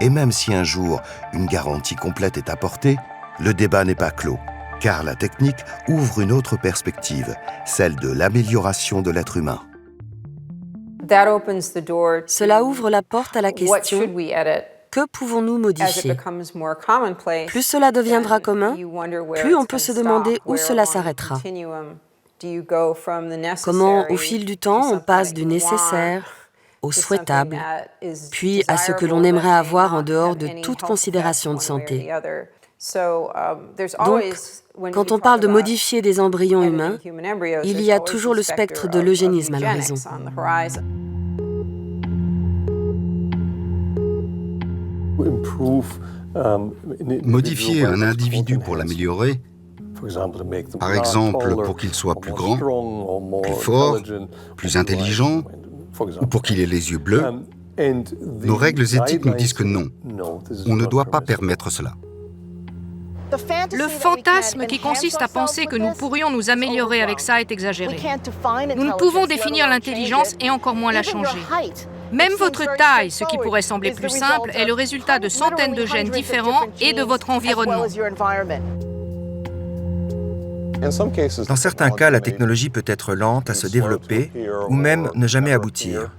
Et même si un jour une garantie complète est apportée, le débat n'est pas clos, car la technique ouvre une autre perspective, celle de l'amélioration de l'être humain. Cela ouvre la porte à la question « Que pouvons-nous modifier ?» Plus cela deviendra commun, plus on peut se demander où cela s'arrêtera. Comment, au fil du temps, on passe du nécessaire au souhaitable, puis à ce que l'on aimerait avoir en dehors de toute considération de santé. Donc, quand on parle de modifier des embryons humains, il y a toujours le spectre de l'eugénisme à l'horizon. Modifier un individu pour l'améliorer, par exemple pour qu'il soit plus grand, plus fort, plus intelligent, ou pour qu'il ait les yeux bleus, nos règles éthiques nous disent que non, on ne doit pas permettre cela. Le fantasme qui consiste à penser que nous pourrions nous améliorer avec ça est exagéré. Nous ne pouvons définir l'intelligence et encore moins la changer. Même votre taille, ce qui pourrait sembler plus simple, est le résultat de centaines de gènes différents et de votre environnement. Dans certains cas, la technologie peut être lente à se développer ou même ne jamais aboutir.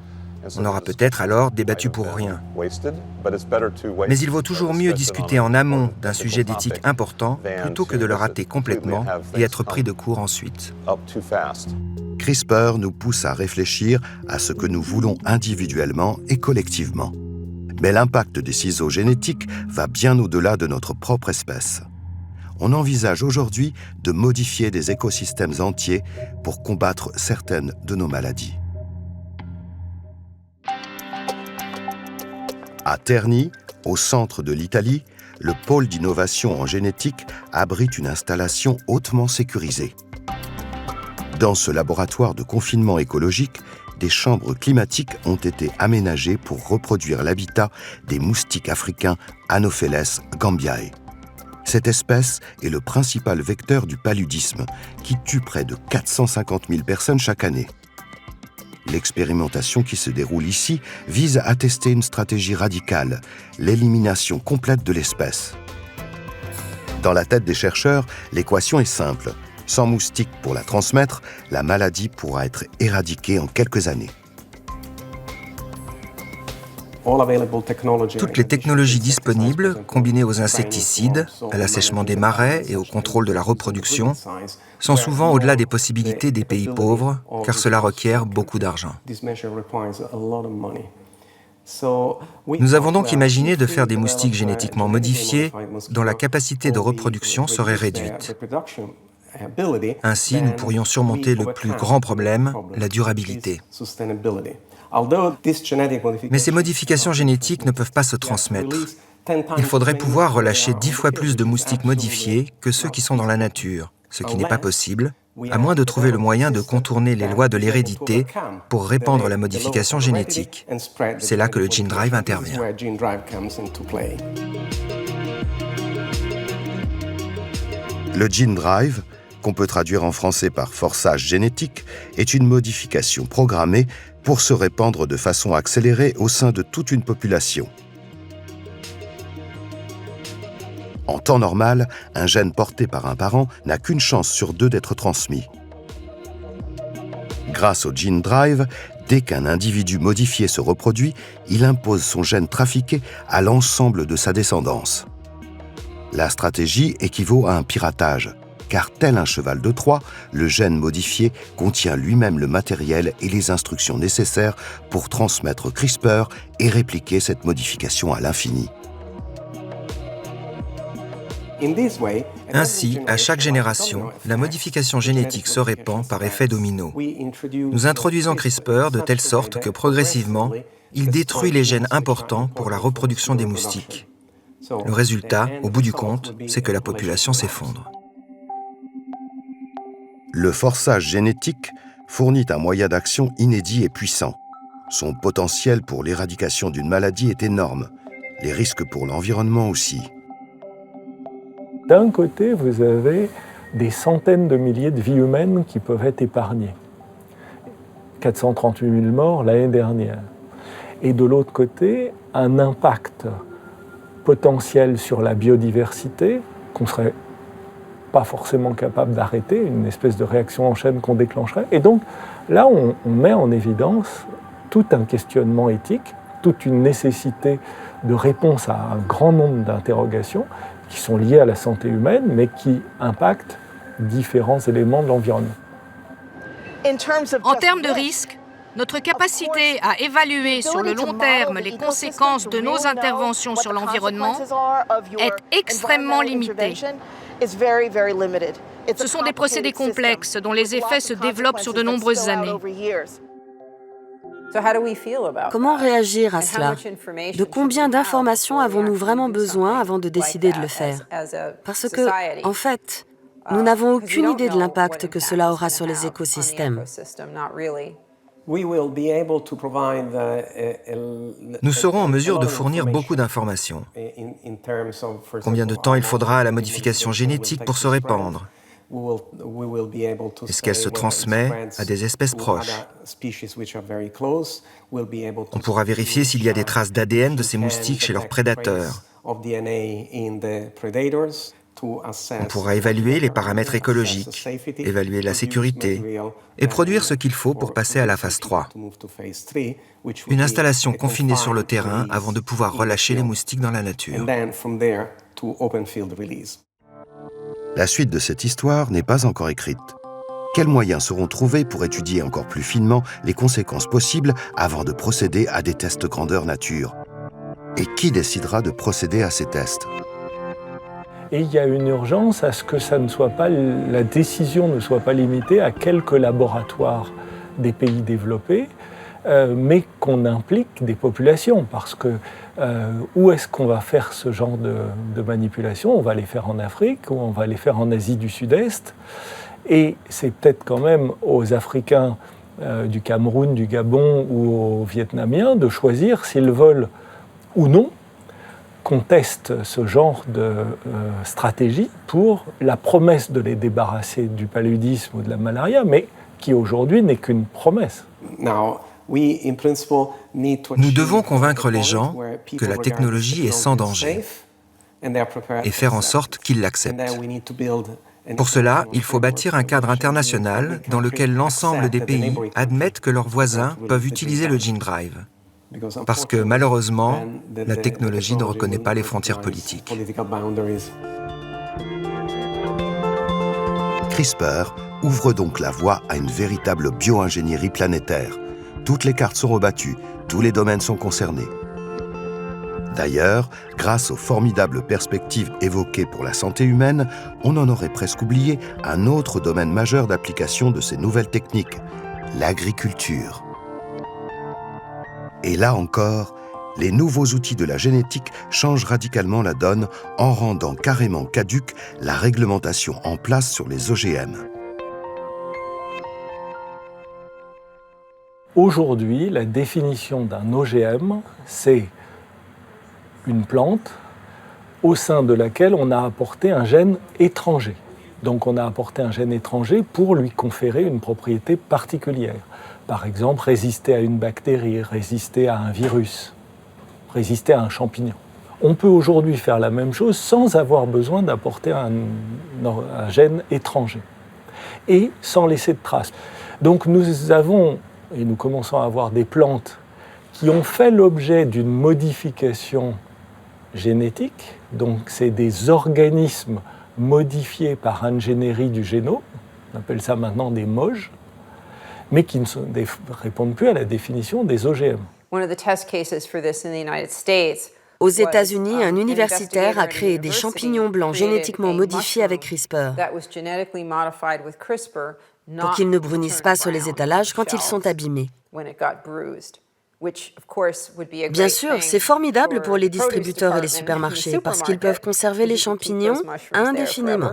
On aura peut-être alors débattu pour rien. Mais il vaut toujours mieux discuter en amont d'un sujet d'éthique important plutôt que de le rater complètement et être pris de court ensuite. CRISPR nous pousse à réfléchir à ce que nous voulons individuellement et collectivement. Mais l'impact des ciseaux génétiques va bien au-delà de notre propre espèce. On envisage aujourd'hui de modifier des écosystèmes entiers pour combattre certaines de nos maladies. À Terni, au centre de l'Italie, le pôle d'innovation en génétique abrite une installation hautement sécurisée. Dans ce laboratoire de confinement écologique, des chambres climatiques ont été aménagées pour reproduire l'habitat des moustiques africains Anopheles gambiae. Cette espèce est le principal vecteur du paludisme, qui tue près de 450 000 personnes chaque année. L'expérimentation qui se déroule ici vise à tester une stratégie radicale, l'élimination complète de l'espèce. Dans la tête des chercheurs, l'équation est simple. Sans moustiques pour la transmettre, la maladie pourra être éradiquée en quelques années. Toutes les technologies disponibles, combinées aux insecticides, à l'assèchement des marais et au contrôle de la reproduction, sont souvent au-delà des possibilités des pays pauvres, car cela requiert beaucoup d'argent. Nous avons donc imaginé de faire des moustiques génétiquement modifiés dont la capacité de reproduction serait réduite. Ainsi, nous pourrions surmonter le plus grand problème, la durabilité. Mais ces modifications génétiques ne peuvent pas se transmettre. Il faudrait pouvoir relâcher 10 fois plus de moustiques modifiés que ceux qui sont dans la nature, ce qui n'est pas possible, à moins de trouver le moyen de contourner les lois de l'hérédité pour répandre la modification génétique. C'est là que le gene drive intervient. Le gene drive, qu'on peut traduire en français par forçage génétique, est une modification programmée pour se répandre de façon accélérée au sein de toute une population. En temps normal, un gène porté par un parent n'a qu'une chance sur 2 d'être transmis. Grâce au gene drive, dès qu'un individu modifié se reproduit, il impose son gène trafiqué à l'ensemble de sa descendance. La stratégie équivaut à un piratage, car tel un cheval de Troie, le gène modifié contient lui-même le matériel et les instructions nécessaires pour transmettre CRISPR et répliquer cette modification à l'infini. Ainsi, à chaque génération, la modification génétique se répand par effet domino. Nous introduisons CRISPR de telle sorte que progressivement, il détruit les gènes importants pour la reproduction des moustiques. Le résultat, au bout du compte, c'est que la population s'effondre. Le forçage génétique fournit un moyen d'action inédit et puissant. Son potentiel pour l'éradication d'une maladie est énorme. Les risques pour l'environnement aussi. D'un côté, vous avez des centaines de milliers de vies humaines qui peuvent être épargnées. 438 000 morts l'année dernière. Et de l'autre côté, un impact potentiel sur la biodiversité qu'on ne serait pas forcément capable d'arrêter, une espèce de réaction en chaîne qu'on déclencherait. Et donc là, on met en évidence tout un questionnement éthique, toute une nécessité de réponse à un grand nombre d'interrogations qui sont liées à la santé humaine, mais qui impactent différents éléments de l'environnement. En termes de risque, notre capacité à évaluer sur le long terme les conséquences de nos interventions sur l'environnement est extrêmement limitée. Ce sont des procédés complexes dont les effets se développent sur de nombreuses années. Comment réagir à cela? De combien d'informations avons-nous vraiment besoin avant de décider de le faire? Parce que, en fait, nous n'avons aucune idée de l'impact que cela aura sur les écosystèmes. Nous serons en mesure de fournir beaucoup d'informations. Combien de temps il faudra à la modification génétique pour se répandre? Est-ce qu'elle se transmet à des espèces proches? On pourra vérifier s'il y a des traces d'ADN de ces moustiques chez leurs prédateurs. On pourra évaluer les paramètres écologiques, évaluer la sécurité et produire ce qu'il faut pour passer à la phase 3. Une installation confinée sur le terrain avant de pouvoir relâcher les moustiques dans la nature. La suite de cette histoire n'est pas encore écrite. Quels moyens seront trouvés pour étudier encore plus finement les conséquences possibles avant de procéder à des tests grandeur nature? Et qui décidera de procéder à ces tests? Et il y a une urgence à ce que la décision ne soit pas limitée à quelques laboratoires des pays développés, mais qu'on implique des populations, parce que où est-ce qu'on va faire ce genre de manipulation? On va les faire en Afrique, ou on va les faire en Asie du Sud-Est, et c'est peut-être quand même aux Africains du Cameroun, du Gabon ou aux Vietnamiens de choisir s'ils veulent ou non qu'on teste ce genre de stratégie pour la promesse de les débarrasser du paludisme ou de la malaria, mais qui aujourd'hui n'est qu'une promesse. Nous devons convaincre les gens que la technologie est sans danger et faire en sorte qu'ils l'acceptent. Pour cela, il faut bâtir un cadre international dans lequel l'ensemble des pays admettent que leurs voisins peuvent utiliser le gene drive. Parce que malheureusement, la technologie ne reconnaît pas les frontières politiques. CRISPR ouvre donc la voie à une véritable bio-ingénierie planétaire. Toutes les cartes sont rebattues, tous les domaines sont concernés. D'ailleurs, grâce aux formidables perspectives évoquées pour la santé humaine, on en aurait presque oublié un autre domaine majeur d'application de ces nouvelles techniques, l'agriculture. Et là encore, les nouveaux outils de la génétique changent radicalement la donne en rendant carrément caduque la réglementation en place sur les OGM. Aujourd'hui, la définition d'un OGM, c'est une plante au sein de laquelle on a apporté un gène étranger. Donc on a apporté un gène étranger pour lui conférer une propriété particulière. Par exemple, résister à une bactérie, résister à un virus, résister à un champignon. On peut aujourd'hui faire la même chose sans avoir besoin d'apporter un gène étranger et sans laisser de traces. Donc nous avons, et nous commençons à avoir des plantes qui ont fait l'objet d'une modification génétique, donc c'est des organismes modifiés par ingénierie du génome, on appelle ça maintenant des MOJ, mais qui ne répondent plus à la définition des OGM. Aux États-Unis, un universitaire a créé des champignons blancs génétiquement modifiés avec CRISPR pour qu'ils ne brunissent pas sur les étalages quand ils sont abîmés. Bien sûr, c'est formidable pour les distributeurs et les supermarchés parce qu'ils peuvent conserver les champignons indéfiniment.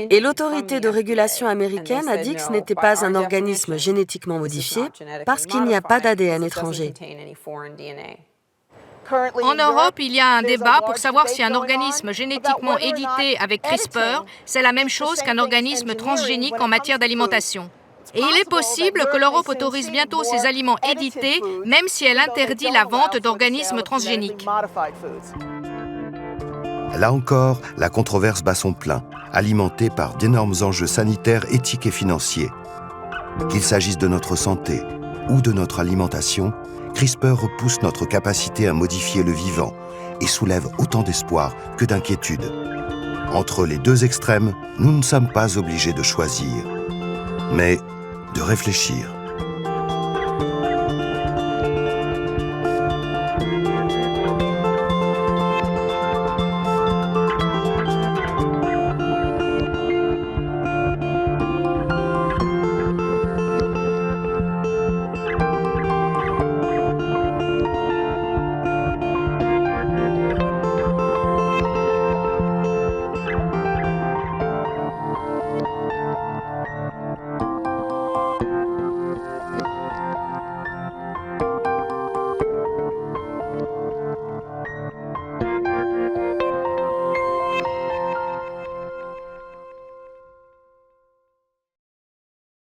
Et l'autorité de régulation américaine a dit que ce n'était pas un organisme génétiquement modifié parce qu'il n'y a pas d'ADN étranger. En Europe, il y a un débat pour savoir si un organisme génétiquement édité avec CRISPR, c'est la même chose qu'un organisme transgénique en matière d'alimentation. Et il est possible que l'Europe autorise bientôt ces aliments édités, même si elle interdit la vente d'organismes transgéniques. Là encore, la controverse bat son plein, alimentée par d'énormes enjeux sanitaires, éthiques et financiers. Qu'il s'agisse de notre santé ou de notre alimentation, CRISPR repousse notre capacité à modifier le vivant et soulève autant d'espoir que d'inquiétude. Entre les deux extrêmes, nous ne sommes pas obligés de choisir, mais de réfléchir.